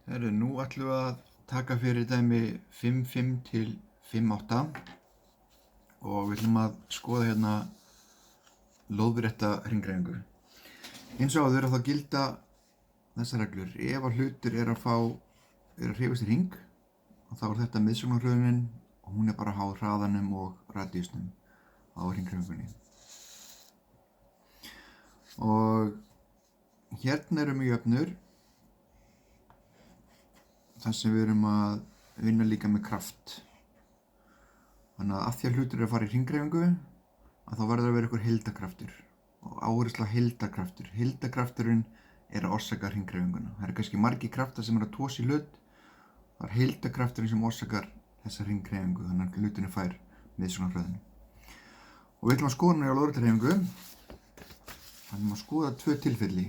Herru, nú ætlum við að taka fyrir dæmi 5,5 til 5,8 og við ætlum að skoða hérna lóðrétta hringreifingu. Eins og áður að þá gilda þessar reglur. Ef að hlutur er að hreyfast í hring, þá er þetta miðsóknarhröðunin og hún er bara háð hraðanum og radíusnum á hringreifingunni. Og hérna erum við jöfnur þar sem við erum að vinna líka með kraft. Þannig að því að hlutur er að fara í hringreifingu, að þá verður að vera einhver heildarkraftur og áhersla á heildarkraftur. Heildarkrafturinn er að orsaka hringreifinguna. Það eru kannski margir kraftar sem eru að tosa í hlut. Það er heildarkrafturinn sem orsakar þessa hringreifingu, þannig að hlutinni fær miðsóknarhröðun. Og við ætlum að skoða hana á lóðréttri hreyfingu. Við ætlum að skoða tvö tilfelli.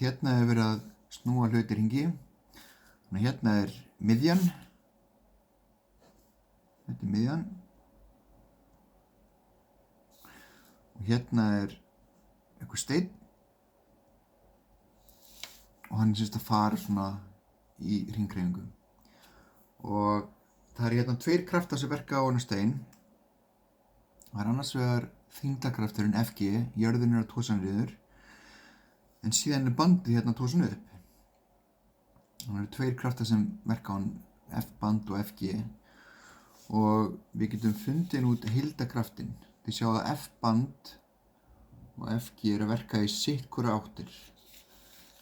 Hérna er verið að snúa hluti í hringi. Þannig að hérna er miðjan. Þetta er miðjan. Og hérna er einhver steinn. Og hann er að fara svona í hringreifingu. Og það eru hérna tveir kraftar sem verka á þennan stein. Það er annars vegar þyngdarkrafturinn Fg, jörðin er að tosa hann niður. En síðan er bandið hérna að tosa hann upp. Það eru tveir kraftar sem verka á hann, F-band og Fg. Og við getum fundið út heildarkraftinn. Þið sjáu að F-band og Fg er að verka í sitt hvora áttir.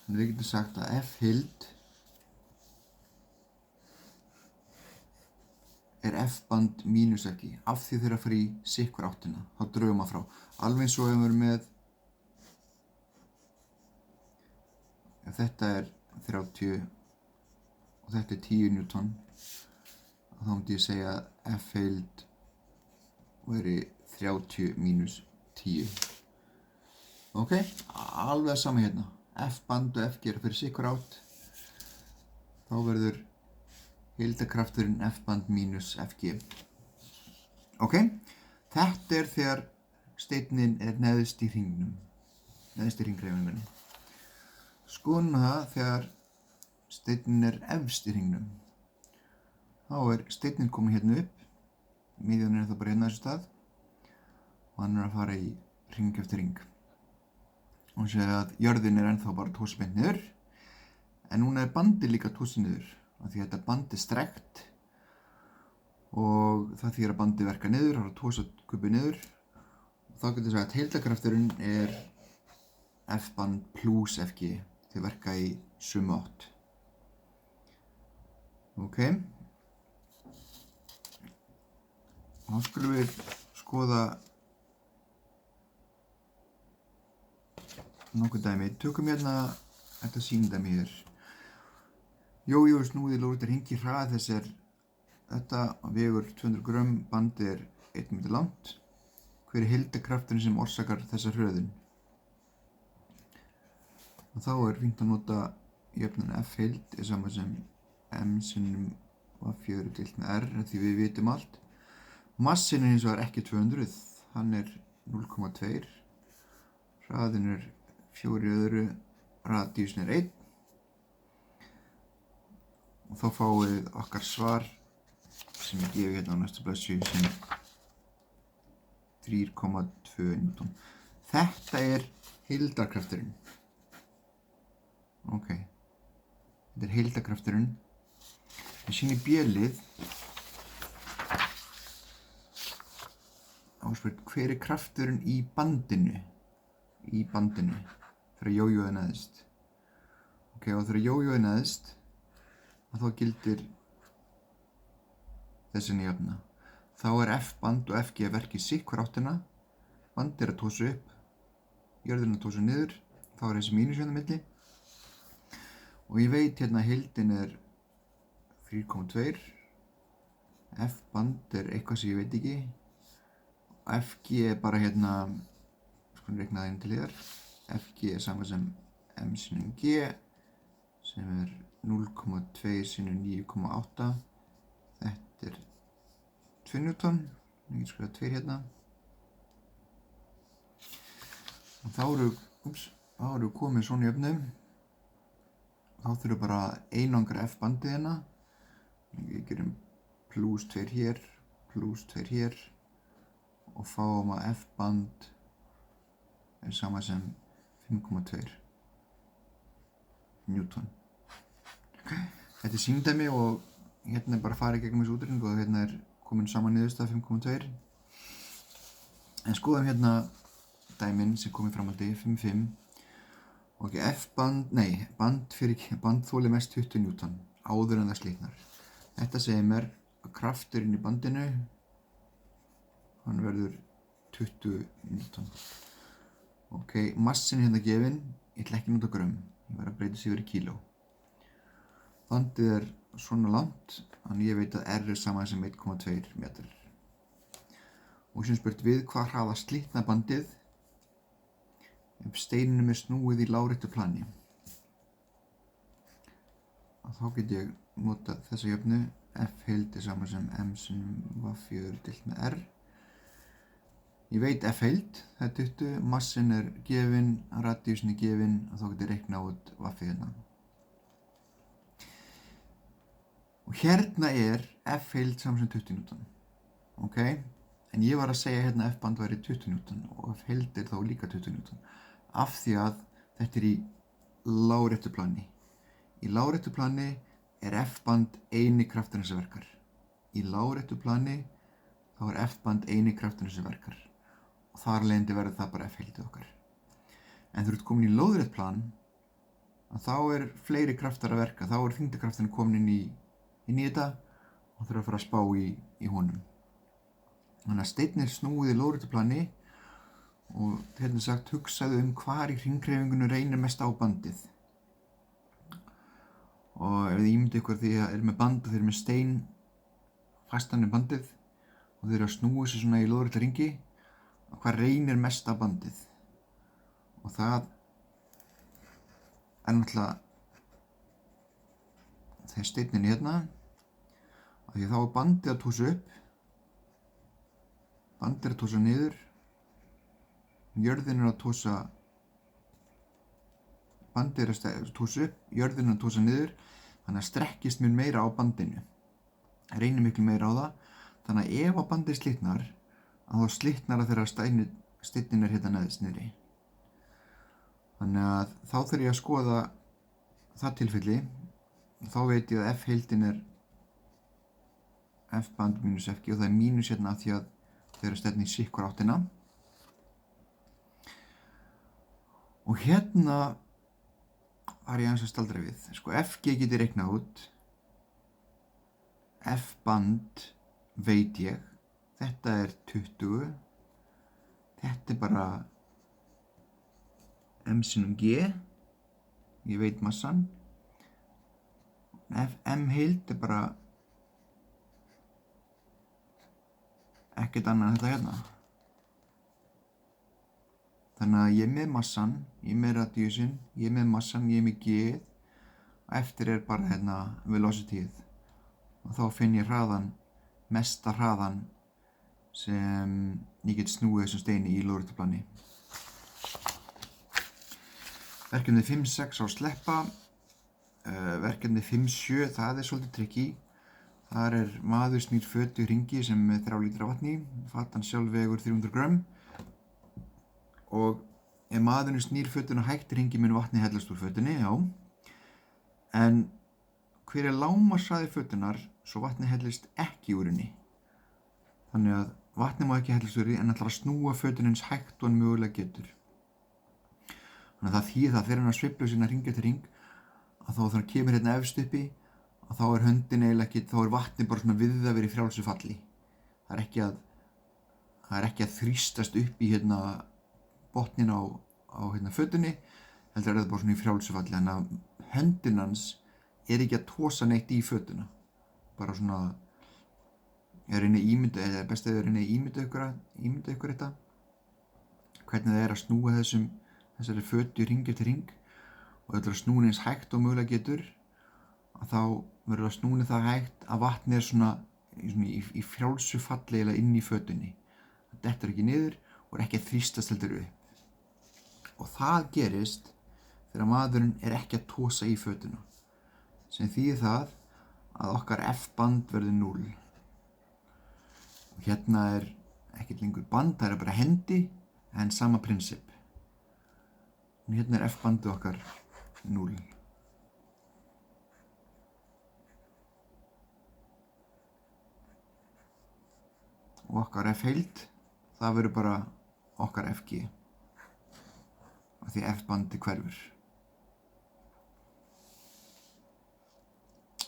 Þannig við getum sagt að F-heild er F-band mínus Fg. Af því þeir að fara í sitt hvora áttina. Þá drögum við frá. Alveg eins og ef við erum með, ef þetta er 30 og þetta er 10 Newton, þá myndi ég segja að F-heild veri 30 mínus 10. Ok, alveg það sama hérna. F-band og Fg er fyrir sitt hvora átt. Þá verður heildarkrafturinn F-band mínus Fg. Ok, þetta er þegar steinninn er neðst í hringnum, neðst í hringreifingunni. Skoðum það þegar steinninn er efst í hringnum. Þá er steinninn komin hérna upp, miðjan er það bara hérna þessu stað og hann er að fara í hring eftir hring. Og séu að jörðin er ennþá bara tosa beint niður, en núna er bandið líka tosa niður. Af því að þetta band er strekt og það þýðir að bandið verka niður, það er að tosa kubbið niður. Og þá getur við sagt að heildarkrafturinn er F-band plus Fg, þau verka í sömu átt. Ok. Þá skulum við skoða nokkuð dæmi. Tökum hérna þetta sýndæmi hér. Jójó er snúið í lóðréttri hringi, hraði þess er þetta vegur 200 grömm, bandið er 1 meter langt. Hver er heildarkrafturinn sem orsakar þessa hröðun? Og þá er fínt að nota jöfnuna F-heild er sama sem M sinnum V4 deilt með R, því við vitum allt. Massin er hins vegar ekki 200, hann er 0,2. Hraðin er 4 öðru, radíusin er 1. Og þá fáum við okkar svar sem ég gefi hérna á næstu blaðsíðu sem 3,2 Newton. Þetta er heildarkrafturinn. Ok, þetta er heildarkrafturinn. Ég sýni B-lið. Hver er krafturinn í bandinu? Í bandinu, þegar jójóið er neðst. Ok, og þegar jójóið er neðst, þá gildir þessi jöfna. Þá er F-band og Fg að verka í sitt hvora áttina. Bandið er að tosa upp, jörðin að tosa niður, þá er þessi mínus hérna á milli. Og ég veit hérna að heildin er 3,2. F-band er eitthvað sem ég veit ekki. Fg er bara hérna, skulum reikna það inn til hér. Fg er sama sem M sinnum G, sem er 0,2 sinnum 9,8. Þetta er 2 Newton, ég get skrifað 2 hérna. Og þá eru komið svona jöfnum. þá þurfum bara að einangra F-bandið hérna. Við gerum +2 hér, +2 hér og fáum að F-band sama sem 5,2 Newton. Þetta sýndæmi og hérna bara farið gegnum þessu útreikning og hérna komin saman niðurstaða 5,2. En skoðum hérna dæmin sem komið framhaldi 5,5 og band þolir mest 20 Newton áður en það slitnar. Þetta segir mér að krafturinn í bandinu hann verður 20 Newton. Ok, massin hérna gefinn, ég ætla ekki að nota grömm, ég verð að breyta sig yfir í kíló. Bandið svona langt, þannig ég veit að R sama sem 1,2 metrar. Og sem spurt við hvað hraða slitna bandið ef steininum snúið í láréttu plani. Og þá get ég notað þessa jöfnu, F heild sama sem M sinnum V4 deilt með R. Ég veit F heild, það 20, massin gefinn, radíusin gefinn og þá get ég reiknað út V4 hérna. Og hérna F heild saman sem 20 Newton, ok? En ég var að segja hérna F-band væri 20 Newton og F heild þá líka 20 Newton. Af því að þetta í láréttu plani. Í láréttu plani F-band eini krafturinn sem verkar. Í láréttu plani þá F-band eini krafturinn sem verkar. Og þar leiðandi verður það bara F heildið okkar. En þegar þú ert komin í lóðrétt plan, þá fleiri kraftar að verka. Þá þyngdarkrafturinn komin inn í þetta og þurfa að fara að spá í honum. Þannig að steinninn snúið í lóðréttu plani og hérna sagt hugsaðu hvar í hringhreyfingunni reynir mest á bandið. Og ef þið ímyndið ykkur því að með band og þeir með stein fastan í bandið og þeir að snúa sig svona í lóðrétta ringi, hvað reynir mest á bandið. Og það náttúrulega þegar steinninn hérna, af því þá bandið að tósa upp, bandið að tósa niður, jörðin að tósa, bandið að tósa upp, jörðin að tósa niður, þannig að strekkist mun meira á bandinu, reynir miklu meira á það, þannig að ef að bandið slitnar, að þá slitnar að þeirra steinninn hérna neðst niðri. Þannig að þá þarf ég að skoða það tilfelli, þá veit ég að F heildin F-band mínus FG og það mínus hérna af því að þeirra stefni í sitt hvora áttina. Og hérna var ég aðeins að staldra við. Sko FG geti reiknað út, F-band veit ég, þetta 20, þetta bara M sinnum G, ég veit massan. M heild bara ekkert annað en þetta hérna. Þannig að ég með massan, ég með radíusin, ég með massan, ég með G-ið og eftir bara hérna velocityið. Og þá finn ég hraðan, mesta hraðan sem ég get snúið þessum steini í lóðréttu plani. Verkefni 5-6 á sleppa. Verkefni 5-7, það svolítið tricky. Þar maður snýr fötu í hringi sem með 3 lítra vatni. Fatan sjálf vegur 300 grömm. Og ef maðurinn snýr fötuna hægt í hringi mun vatni hellast úr fötunni, já. En hver lágmarkshraði fötunar svo vatni hellist ekki úr henni? Þannig að vatni má ekki hellast úr henni en ætlar að snúa fötunni eins hægt og hann mögulega getur. Þannig að það þýðir það þegar hann sveiflar sína hring eftir hring að þá þegar hann kemur hérna efst uppi að þá höndin eiginlega ekki, þá vatni bara svona við að vera í frjálsu falli. Það er ekki að þrýstast upp í hérna botnin á hérna fötunni, heldur það bara svona í frjálsu falli. Þannig að höndin hans ekki að tosa neitt í fötuna. Bara svona, ég reyni að ímynda, eða best að ég reyni að ímynda ykkur þetta. Hvernig það að snúa þessari fötu hring eftir hring og það að snúni eins hægt og mögulega getur að þá verður að snúni það hægt að vatni svona í frjálsu falli eða inn í fötunni. Það dettur ekki niður og ekki að þrýstast heldur upp. Og það gerist þegar maðurinn ekki að tosa í fötuna, sem þýðir það að okkar F-band verður 0. Og hérna ekkert lengur band, það bara hendi, en sama prinsip. Og hérna F-bandið okkar 0. Og okkar F-heild, það verður bara okkar FG. Af því F-bandið hverfur.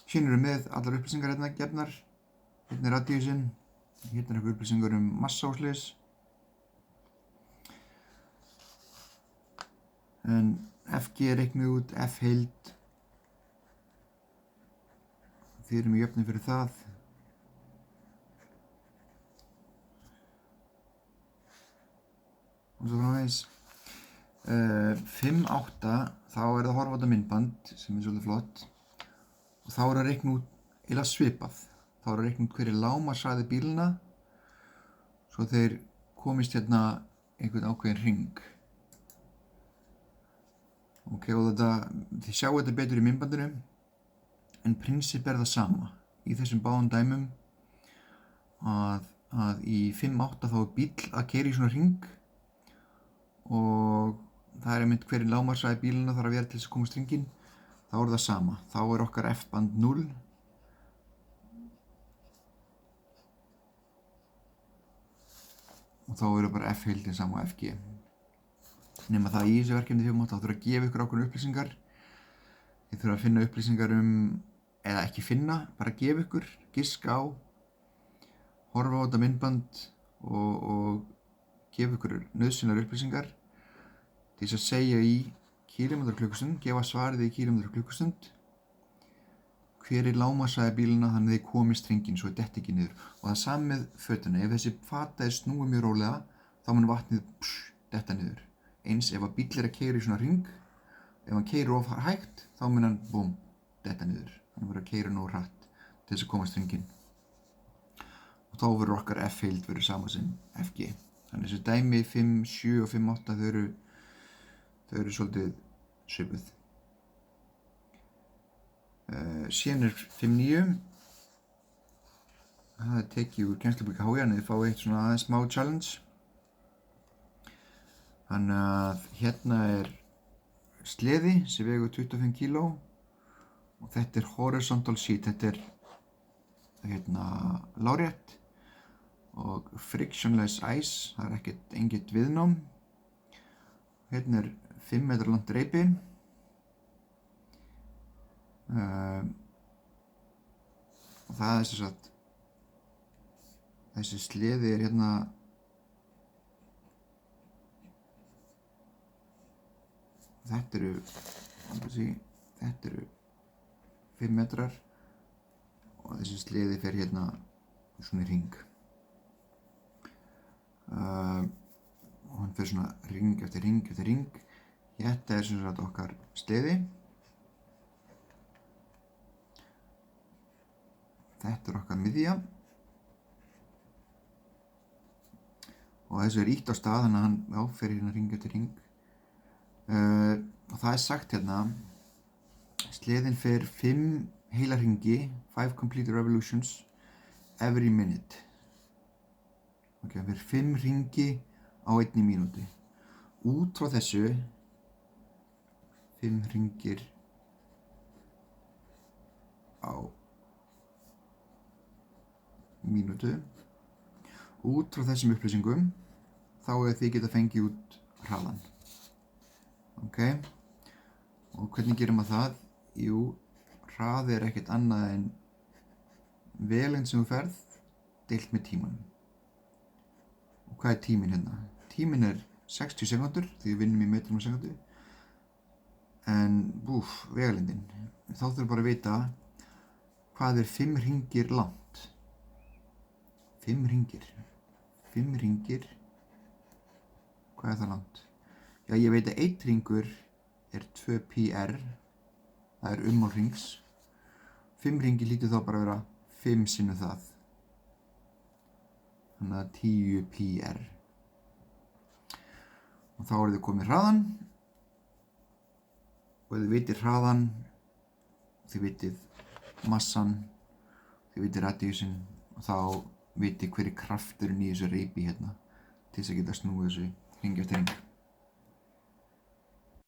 Síðan eru með allar upplýsingar hérna gefnar. Hérna radíusinn, hérna eitthvað upplýsingar massa og svoleiðis. En FG reiknuð út, F-heild. Þið erum í jöfnum fyrir það. Og svo framvegis. 5.8, þá það að horfa á þetta myndband sem svolítið flott. Og þá að reikna út eiginlega svipað. Þá að reikna út hver lágmarkshraði bílana svo þeir komist hérna einhvern ákveðin hring. Ok, og þið sjáu þetta betur í myndbandinu, en prinsip það sama. Í þessum báðum dæmum að í 5.8 þá bíll að keyra í svona hring og það einmitt hver lágmarkshraði bílana þarf að vera til þess að komast hringinn. Þá það sama. Þá okkar F-band 0. Og þá bara F-heildin sama og FG. Nema það í þessu verkefni 5.8 þá þurfa að gefa ykkur ákveðnar upplýsingar. Þið þurfa að finna upplýsingar eða ekki finna, bara gefa ykkur, giska á, horfa á þetta myndband og gefa ykkur nauðsynlegar upplýsingar til þess að segja í kílómetra/klukkustund, gefa svarið í kílómetra/klukkustund. Hver lágmarkshraði bílana þannig að þið komist hringinn svo detti ekki niður. Og það sama með fötuna. Ef þessi fata snúið mjög rólega, þá mun vatnið detta niður. Eins ef að bíll að keyra í svona hring, ef hann keyrir of hægt, þá mun hann detta niður. Hann verður að keyra nógu hratt til þess að komast hringinn. Og þá verður okkar F-heild verður sama sem FG. Þannig þessi dæmi 5, 7 og 5, 8 þau eru svolítið svipuð. Síðan 5, 9. Það tekið úr kennslubók HÍ, en þið fáið eitt svona aðeins smá challenge. Þannig að hérna sleði sem vegur 25 kíló og þetta horizontal sheet, þetta lárétt og frictionless ice, það engin viðnám. Hérna 5 metra langt reipi. Og það sem sagt, þessi sleði hérna þetta eru 5 metrar og þessi sleði fer hérna svona í hring. Og hann fer svona hring eftir hring eftir hring. Þetta sem sagt okkar sleði. Þetta okkar miðja. Og þessu ýtt á stað, þannig að hann fer hérna hring eftir hring. Og það sagt hérna, sleðin fer 5 heila hringi, 5 complete revolutions every minute. Ok, hann fer 5 hringi á 1 mínútu. Út frá þessu, 5 hringir á mínútu. Út frá þessum upplýsingum, þá þið geta fengið út hraðan. Ok, og hvernig gerir maður það? Jú, hraði ekkert annað en velengd sem þú ferð deilt með tímanum. Og hvað tíminn hérna? Tíminn 60 sekúndur, því við vinnum í metrum á sekundu. En vegalengdin. Þá þurfum bara að vita hvað 5 hringir langt. 5 hringir. 5 hringir. Hvað það langt? Já, ég veit að 1 hringur 2πr, það ummál hrings. 5 hringir hlýtur þá bara að vera 5 sinnum það. Þannig að 10πr. Og þá þið komið hraðan. og ef þið vitið hraðan, þið vitið massan, þið vitið radíusinn og þá vitið hver er krafturinn í þessu reipi hérna til þess að geta snúið þessu hring eftir hring.